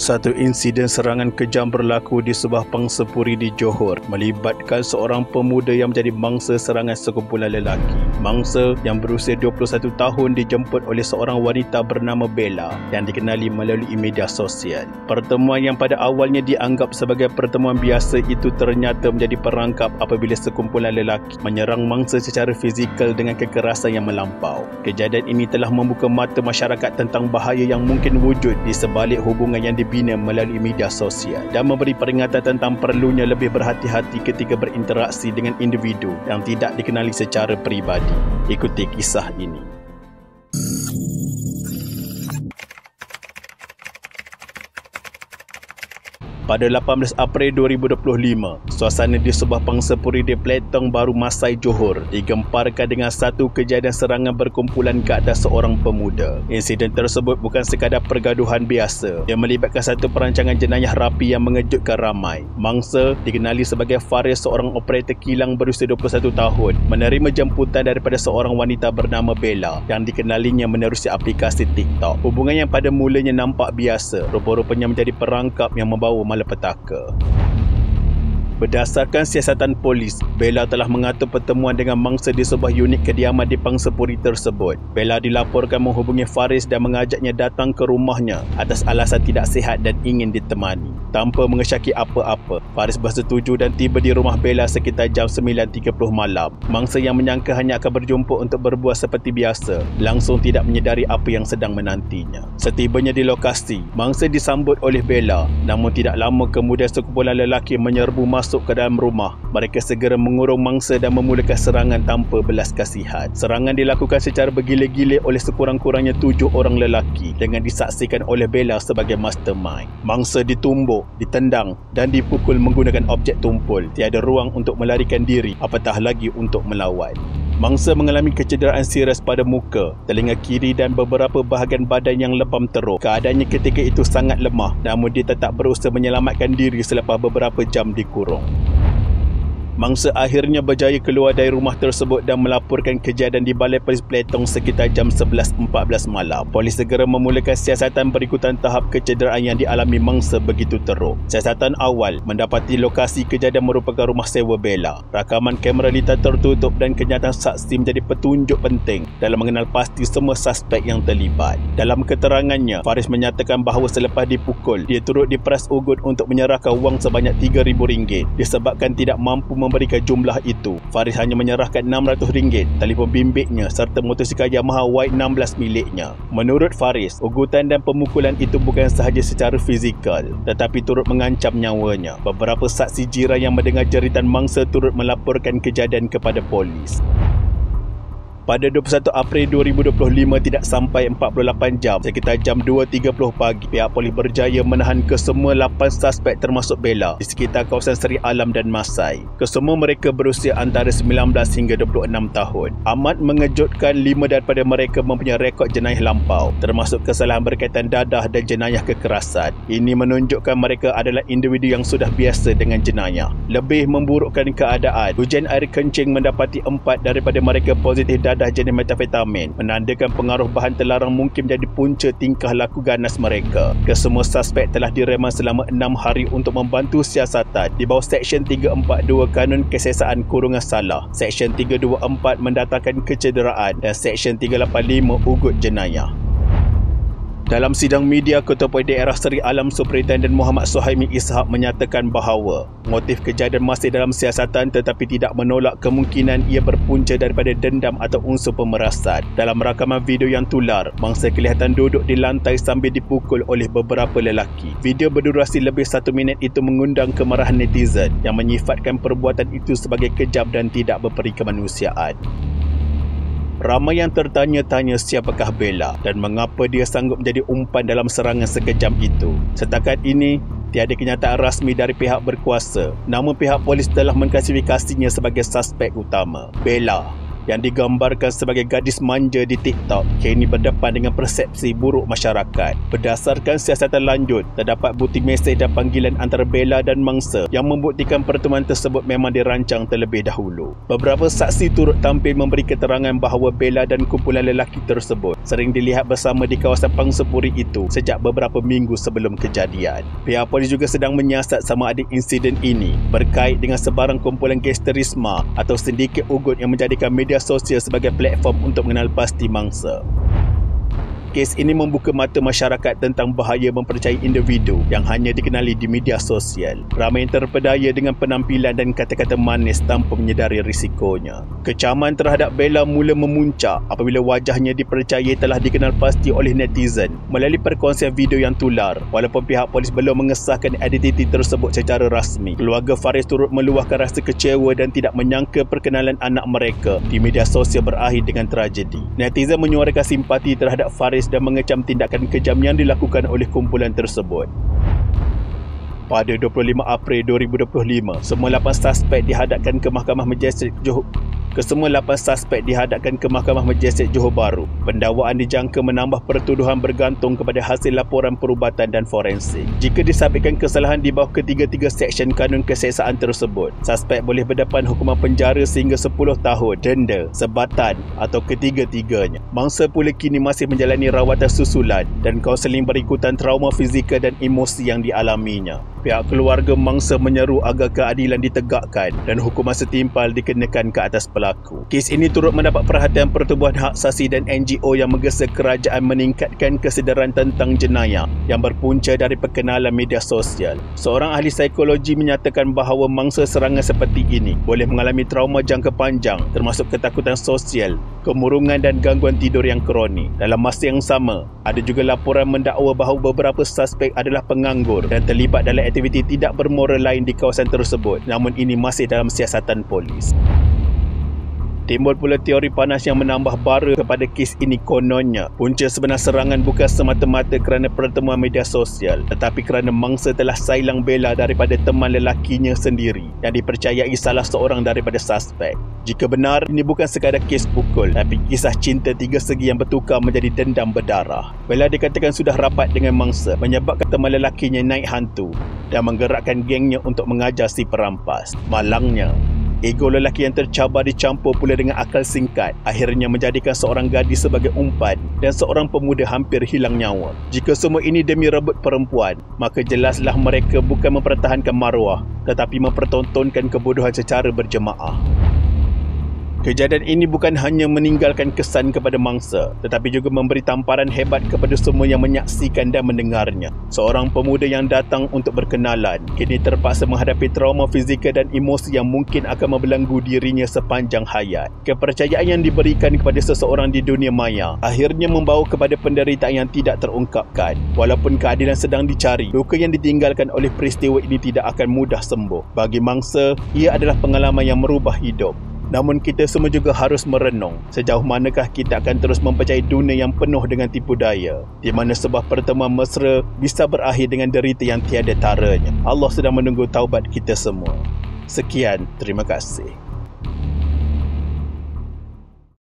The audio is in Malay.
Satu insiden serangan kejam berlaku di sebuah pangsapuri di Johor melibatkan seorang pemuda yang menjadi mangsa serangan sekumpulan lelaki. Mangsa yang berusia 21 tahun dijemput oleh seorang wanita bernama Bella yang dikenali melalui media sosial. Pertemuan yang pada awalnya dianggap sebagai pertemuan biasa itu ternyata menjadi perangkap apabila sekumpulan lelaki menyerang mangsa secara fizikal dengan kekerasan yang melampau. Kejadian ini telah membuka mata masyarakat tentang bahaya yang mungkin wujud di sebalik hubungan yang dibina melalui media sosial dan memberi peringatan tentang perlunya lebih berhati-hati ketika berinteraksi dengan individu yang tidak dikenali secara peribadi. Ikuti kisah ini. Pada 18 April 2025, suasana di sebuah pangsapuri di Pletong Baru Masai, Johor digemparkan dengan satu kejadian serangan berkumpulan ke atas seorang pemuda. Insiden tersebut bukan sekadar pergaduhan biasa. Ia melibatkan satu perancangan jenayah rapi yang mengejutkan ramai. Mangsa dikenali sebagai Faris, seorang operator kilang berusia 21 tahun, menerima jemputan daripada seorang wanita bernama Bella yang dikenalinya menerusi aplikasi TikTok. Hubungan yang pada mulanya nampak biasa, rupa-rupanya menjadi perangkap yang membawa malapetaka. Berdasarkan siasatan polis, Bella telah mengatur pertemuan dengan mangsa di sebuah unit kediaman di pangsapuri tersebut. Bella dilaporkan menghubungi Faris dan mengajaknya datang ke rumahnya atas alasan tidak sihat dan ingin ditemani. Tanpa mengesyaki apa-apa, Faris bersetuju dan tiba di rumah Bella sekitar jam 9.30 malam. Mangsa yang menyangka hanya akan berjumpa untuk berbual seperti biasa, langsung tidak menyedari apa yang sedang menantinya. Setibanya di lokasi, mangsa disambut oleh Bella, namun tidak lama kemudian sekumpulan lelaki menyerbu masuk ke dalam rumah. Mereka segera mengurung mangsa dan memulakan serangan tanpa belas kasihan. Serangan dilakukan secara bergila-gila oleh sekurang-kurangnya 7 orang lelaki dengan disaksikan oleh Bella sebagai mastermind. Mangsa ditumbuk, ditendang dan dipukul menggunakan objek tumpul. Tiada ruang untuk melarikan diri, apatah lagi untuk melawan. Mangsa mengalami kecederaan serius pada muka, telinga kiri dan beberapa bahagian badan yang lebam teruk. Keadaannya ketika itu sangat lemah, namun dia tetap berusaha menyelamatkan diri selepas beberapa jam dikurung. Mangsa akhirnya berjaya keluar dari rumah tersebut dan melaporkan kejadian di Balai Polis Pletong sekitar jam 11.14 malam. Polis segera memulakan siasatan berikutan tahap kecederaan yang dialami mangsa begitu teruk. Siasatan awal mendapati lokasi kejadian merupakan rumah sewa Bella. Rakaman kamera litar tertutup dan kenyataan saksi menjadi petunjuk penting dalam mengenal pasti semua suspek yang terlibat. Dalam keterangannya, Faris menyatakan bahawa selepas dipukul, dia turut diperas ugut untuk menyerahkan wang sebanyak RM3,000. Disebabkan tidak mampu memberikan jumlah itu, Faris hanya menyerahkan RM600, telefon bimbitnya serta motosikal Yamaha Y16 miliknya. Menurut Faris, ugutan dan pemukulan itu bukan sahaja secara fizikal tetapi turut mengancam nyawanya. Beberapa saksi jiran yang mendengar jeritan mangsa turut melaporkan kejadian kepada polis. Pada 21 April 2025, tidak sampai 48 jam, sekitar jam 2.30 pagi, pihak polis berjaya menahan kesemua 8 suspek termasuk Bella di sekitar kawasan Seri Alam dan Masai. Kesemua mereka berusia antara 19 hingga 26 tahun. Amat mengejutkan, 5 daripada mereka mempunyai rekod jenayah lampau, termasuk kesalahan berkaitan dadah dan jenayah kekerasan. Ini menunjukkan mereka adalah individu yang sudah biasa dengan jenayah. Lebih memburukkan keadaan, hujan air kencing mendapati 4 daripada mereka positif dadah jenis metafetamin, menandakan pengaruh bahan terlarang mungkin menjadi punca tingkah laku ganas mereka. Kesemua suspek telah direman selama 6 hari untuk membantu siasatan di bawah Seksyen 342 Kanun Kesesaan Kurungan Salah, Seksyen 324 Mendatangkan Kecederaan dan Seksyen 385 Ugut Jenayah. Dalam sidang media, Ketua Polis Daerah Seri Alam Superintendent Muhammad Suhaimi Ishak menyatakan bahawa motif kejadian masih dalam siasatan tetapi tidak menolak kemungkinan ia berpunca daripada dendam atau unsur pemerasan. Dalam rakaman video yang tular, mangsa kelihatan duduk di lantai sambil dipukul oleh beberapa lelaki. Video berdurasi lebih 1 minit itu mengundang kemarahan netizen yang menyifatkan perbuatan itu sebagai kejam dan tidak berperi kemanusiaan. Ramai yang tertanya-tanya siapakah Bella dan mengapa dia sanggup menjadi umpan dalam serangan sekejam itu. Setakat ini, tiada kenyataan rasmi dari pihak berkuasa, namun pihak polis telah mengklasifikasinya sebagai suspek utama. Bella yang digambarkan sebagai gadis manja di TikTok kini berdepan dengan persepsi buruk masyarakat. Berdasarkan siasatan lanjut, terdapat bukti mesej dan panggilan antara Bella dan mangsa yang membuktikan pertemuan tersebut memang dirancang terlebih dahulu. Beberapa saksi turut tampil memberi keterangan bahawa Bella dan kumpulan lelaki tersebut sering dilihat bersama di kawasan Pangsapuri itu sejak beberapa minggu sebelum kejadian. Pihak polis juga sedang menyiasat sama ada insiden ini berkait dengan sebarang kumpulan gangsterisme atau sindiket ugut yang menjadikan media sosial sebagai platform untuk mengenal pasti mangsa. Kes ini membuka mata masyarakat tentang bahaya mempercayai individu yang hanya dikenali di media sosial. Ramai yang terpedaya dengan penampilan dan kata-kata manis tanpa menyedari risikonya. Kecaman terhadap Bella mula memuncak apabila wajahnya dipercayai telah dikenal pasti oleh netizen melalui perkongsian video yang tular. Walaupun pihak polis belum mengesahkan identiti tersebut secara rasmi, keluarga Faris turut meluahkan rasa kecewa dan tidak menyangka perkenalan anak mereka di media sosial berakhir dengan tragedi. Netizen menyuarakan simpati terhadap Faris dan mengecam tindakan kejam yang dilakukan oleh kumpulan tersebut. Pada 25 April 2025, semua 8 suspek dihadapkan ke Mahkamah Majestik Johor Bahru. Pendakwaan dijangka menambah pertuduhan bergantung kepada hasil laporan perubatan dan forensik. Jika disabitkan kesalahan di bawah ketiga-tiga seksyen kanun keseksaan tersebut, suspek boleh berdepan hukuman penjara sehingga 10 tahun, denda, sebatan atau ketiga-tiganya. Mangsa pula kini masih menjalani rawatan susulan dan kaunseling berikutan trauma fizikal dan emosi yang dialaminya. Pihak keluarga mangsa menyeru agar keadilan ditegakkan dan hukuman setimpal dikenakan ke atas pelaku. Kes ini turut mendapat perhatian pertubuhan hak asasi dan NGO yang menggesa kerajaan meningkatkan kesedaran tentang jenayah yang berpunca dari perkenalan media sosial. Seorang ahli psikologi menyatakan bahawa mangsa serangan seperti ini boleh mengalami trauma jangka panjang termasuk ketakutan sosial, kemurungan dan gangguan tidur yang kronik. Dalam masa yang sama, ada juga laporan mendakwa bahawa beberapa suspek adalah penganggur dan terlibat dalam aktiviti tidak bermoral lain di kawasan tersebut, namun ini masih dalam siasatan polis. Timbul pula teori panas yang menambah bara kepada kes ini. Kononnya, punca sebenar serangan bukan semata-mata kerana pertemuan media sosial, tetapi kerana mangsa telah sailang Bella daripada teman lelakinya sendiri yang dipercayai salah seorang daripada suspek. Jika benar, ini bukan sekadar kes pukul, tapi kisah cinta tiga segi yang bertukar menjadi dendam berdarah. Bella dikatakan sudah rapat dengan mangsa, menyebabkan teman lelakinya naik hantu dan menggerakkan gengnya untuk mengajar si perampas. Malangnya, ego lelaki yang tercabar dicampur pula dengan akal singkat akhirnya menjadikan seorang gadis sebagai umpan dan seorang pemuda hampir hilang nyawa. Jika semua ini demi rebut perempuan, maka jelaslah mereka bukan mempertahankan maruah tetapi mempertontonkan kebodohan secara berjemaah. Kejadian ini bukan hanya meninggalkan kesan kepada mangsa, tetapi juga memberi tamparan hebat kepada semua yang menyaksikan dan mendengarnya. Seorang pemuda yang datang untuk berkenalan, kini terpaksa menghadapi trauma fizikal dan emosi yang mungkin akan membelenggu dirinya sepanjang hayat. Kepercayaan yang diberikan kepada seseorang di dunia maya akhirnya membawa kepada penderitaan yang tidak terungkapkan. Walaupun keadilan sedang dicari, luka yang ditinggalkan oleh peristiwa ini tidak akan mudah sembuh. Bagi mangsa, ia adalah pengalaman yang merubah hidup. Namun kita semua juga harus merenung sejauh manakah kita akan terus mempercayai dunia yang penuh dengan tipu daya, di mana sebuah pertemuan mesra bisa berakhir dengan derita yang tiada taranya. Allah sedang menunggu taubat kita semua. Sekian, terima kasih.